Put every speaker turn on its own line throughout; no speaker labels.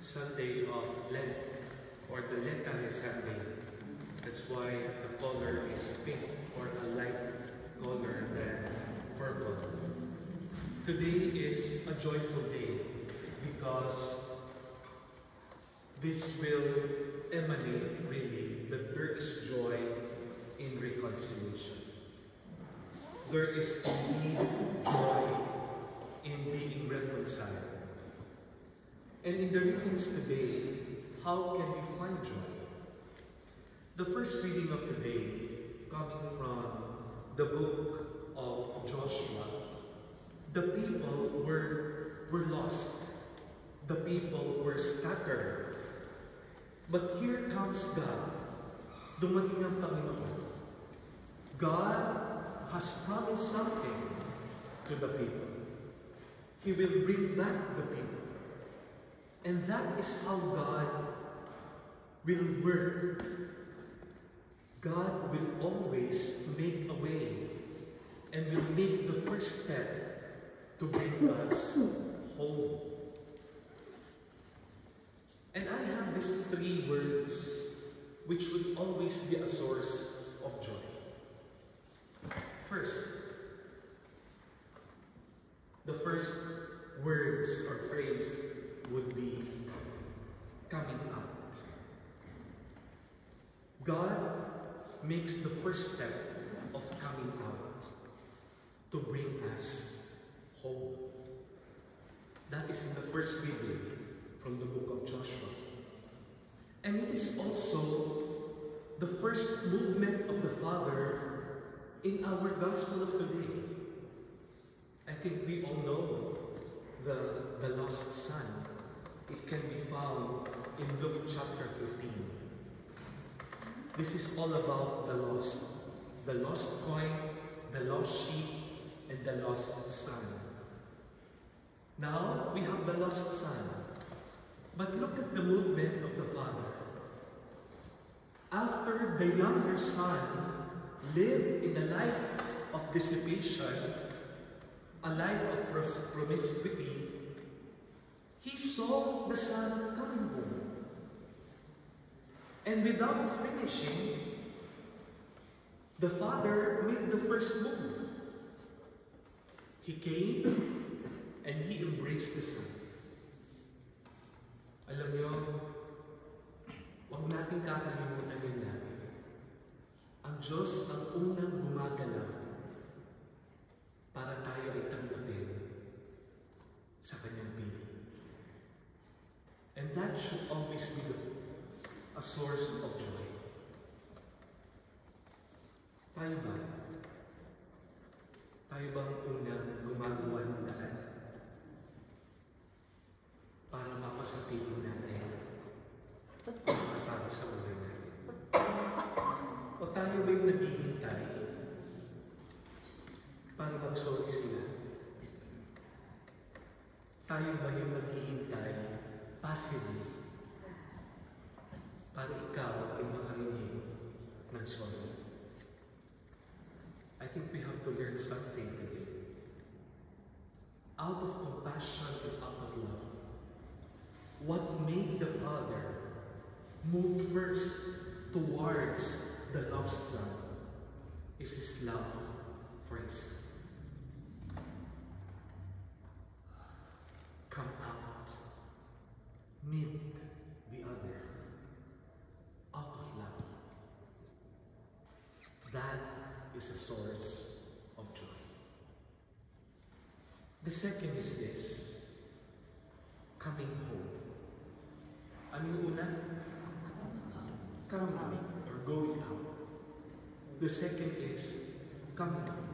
Sunday of Lent, or the Lentare Sunday. That's why the color is pink, or a light color than purple. Today is a joyful day because this will emanate really that there is joy in reconciliation. There is indeed joy in being reconciled. And in the readings today, how can we find joy? The first reading of today, coming from the book of Joshua, the people were lost. The people were scattered. But here comes God. Dumating ang Panginoon. God has promised something to the people. He will bring back the people. And that is how God will work. God will always make a way and will make the first step to bring us home. And I have these three words which will always be a source of joy. First, the first words or phrase would be coming out. God makes the first step of coming out to bring us home. That is in the first reading from the book of Joshua. And it is also the first movement of the Father in our gospel of today. I think we all know the lost son. It can be found in Luke chapter 15. This is all about the lost coin, the lost sheep, and the lost son. Now, we have the lost son. But look at the movement of the Father. After the younger son lived in a life of dissipation, a life of promiscuity, he saw the son coming home. And without finishing, the father made the first move. He came and he embraced the son. Alam niyo, huwag nating kakalimutan din natin. Ang Diyos ang unang gumagalaw para tayo ay tanggapin sa kanyang piling. And that should always be a source of joy. Tayo ba? Tayo bang unang gumagawa ng lakas para mapasapihin natin ang tao sa buhay natin? O tayo ba'y naghihintay para mag-sorry sila? Tayo ba yung naghihintay passively para ikaw ay makarinig ng sorry? I think we have to learn something today. Out of compassion and out of love, what made the Father move first towards the lost son is his love for his son. Come out, meet the other, out of love. That is a source of joy. The second is this, coming home. Ano yung una? Coming out or going out. The second is coming out.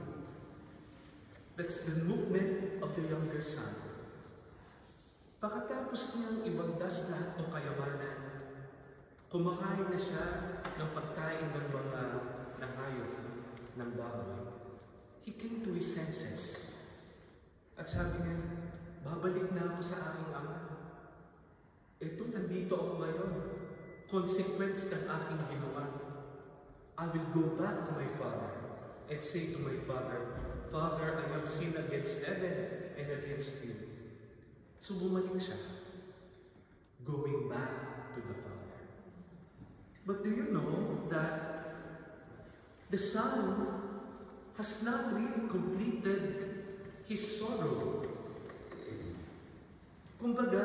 That's the movement of the younger son. Pagkatapos niyang ibagdas lahat ng kayamanan, kumakain na siya ng pagkain ng mga hayop ng baboy. He came to his senses. At sabi niya, babalik na ako sa aking ama. Ito, nandito ako ngayon. Consequence ng aking ginawa. I will go back to my father and say to my father, Father, I have sinned against heaven and against you. So bumalik siya. Go But do you know that the son has not really completed his sorrow? Kumbaga,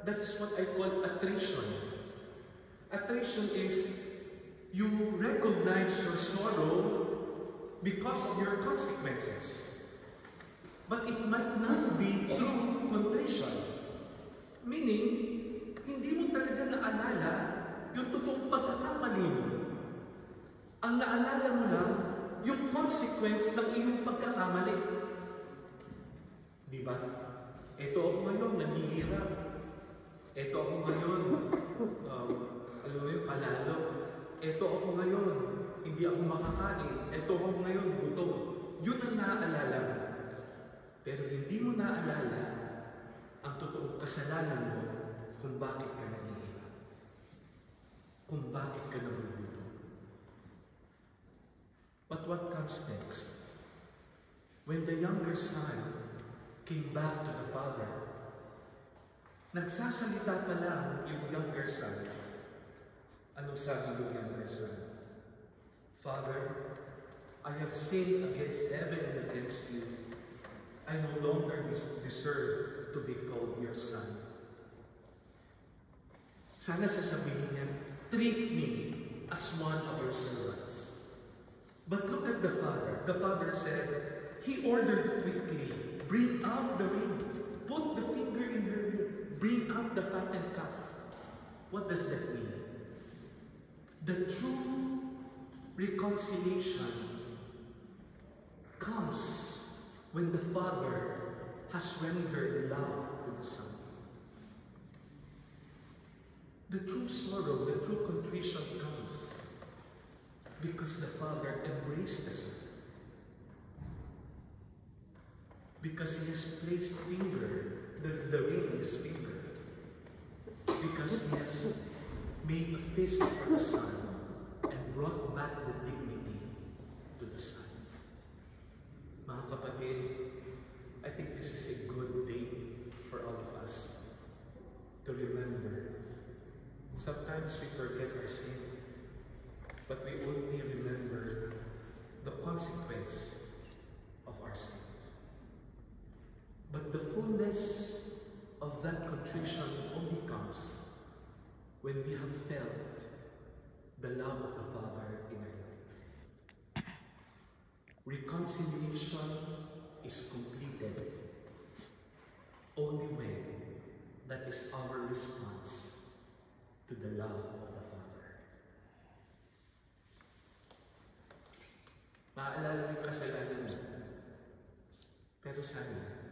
that's what I call attrition. Attrition is you recognize your sorrow because of your consequences. But it might not be true contrition. Meaning, hindi mo talaga naalala yung totoong pagkakamali mo. Ang naalala mo lang yung consequence ng iyong pagkakamali. Di ba? Ito ako ngayon, naghihirap. Ito ako ngayon, alam mo yung panalo. Ito ako ngayon, hindi ako makakain. Ito ako ngayon, gutom. Yun ang naaalala mo. Pero hindi mo naaalala ang totoong kasalanan mo kung bakit ka naghihirap. Kung bakit ka nagugutom. But what comes next? When the younger son came back to the father, nagsasalita pa lang yung younger son. Anong sabi ng younger son? Father, I have sinned against heaven and against you. I no longer deserve to be called your son. Sana sasabihin niya, treat me as one of your servants. But look at the father. The father said, he ordered quickly, bring out the ring, put the finger in her ring, bring out the fattened calf. What does that mean? The true reconciliation comes when the father has rendered love to the son. The true sorrow, the true contrition comes because the father embraced the son. Because he has placed the ring in his finger. Because he has made a fist for the son and brought back the dignity to the son. Mga kapatid, I think this is a good day for all of us to remember. Sometimes we forget our sin, but we only remember the consequence of our sins. But the fullness of that contrition only comes when we have felt the love of the Father in our life. Reconciliation is completed only when that is our response to the love of the Father. Maaalala mo yung kasalanan mo, pero sana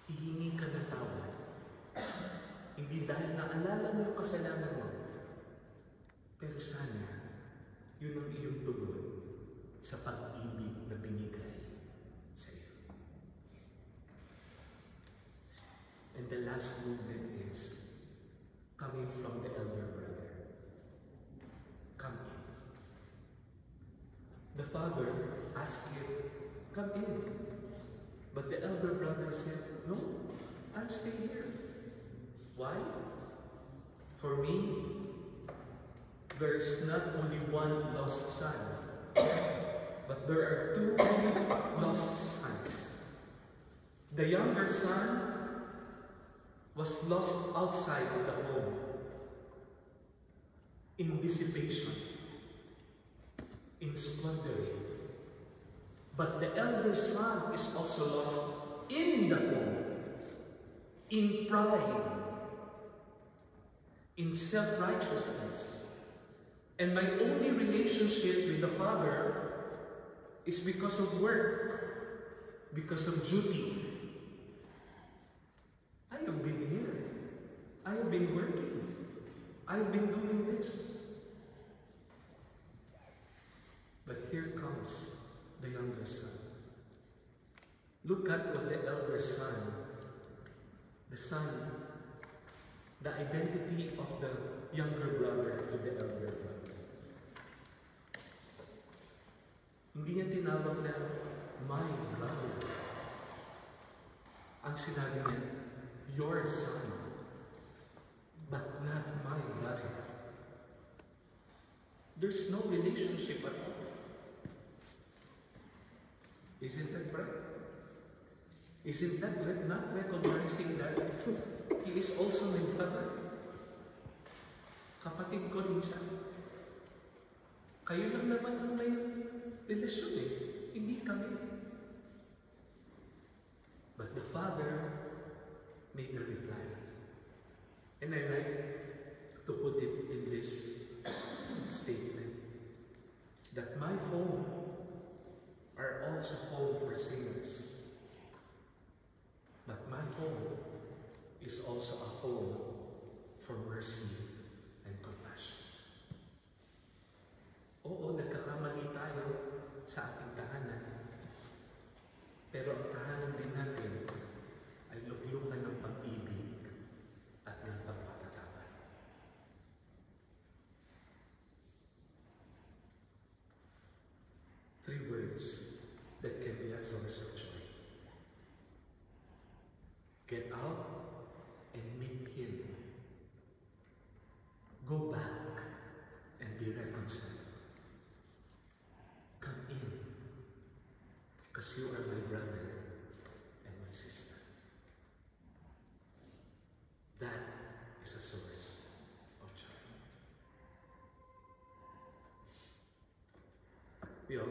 hihingi ka ng tawad. Hindi dahil naalala mo yung kasalanan mo, pero sana yun ang iyong tugon sa pag-ibig na binigay sa iyo. And the last movement is coming from the elder brother. Come in. The father asked him, come in. But the elder brother said, no, I'll stay here. Why? For me, there's not only one lost son, but there are two lost sons. The younger son was lost outside of the home in dissipation, in squandering. But the elder son is also lost in the home, in pride, in self-righteousness. And my only relationship with the Father is because of work, because of duty. I have been here. I have been working. I have been doing this. But here comes the younger son. Look at what the elder son, the identity of the younger brother to the elder brother. Hindi niya tinawag na my brother. Ang sinabi niya, your son, but not my brother. there's no relationship at all. Isn't that right? Isn't that not recognizing that He is also my brother? Kapatid ko rin siya. Kayo lang naman ang may relasyon eh. Hindi kami. But the Father made a reply. And I like to put it in this statement. That my home are also home for sinners. But my home is also a home for mercy and compassion. Oo, nagkakamali tayo sa ating tahanan. Pero ang tahanan din natin ay luklukan ng pag-ibig at ng pagpapatawad. Three words that can be a source of joy. Get out and meet Him. Go back and be reconciled. Come in, because you are my brother and my sister. That is a source of joy. We also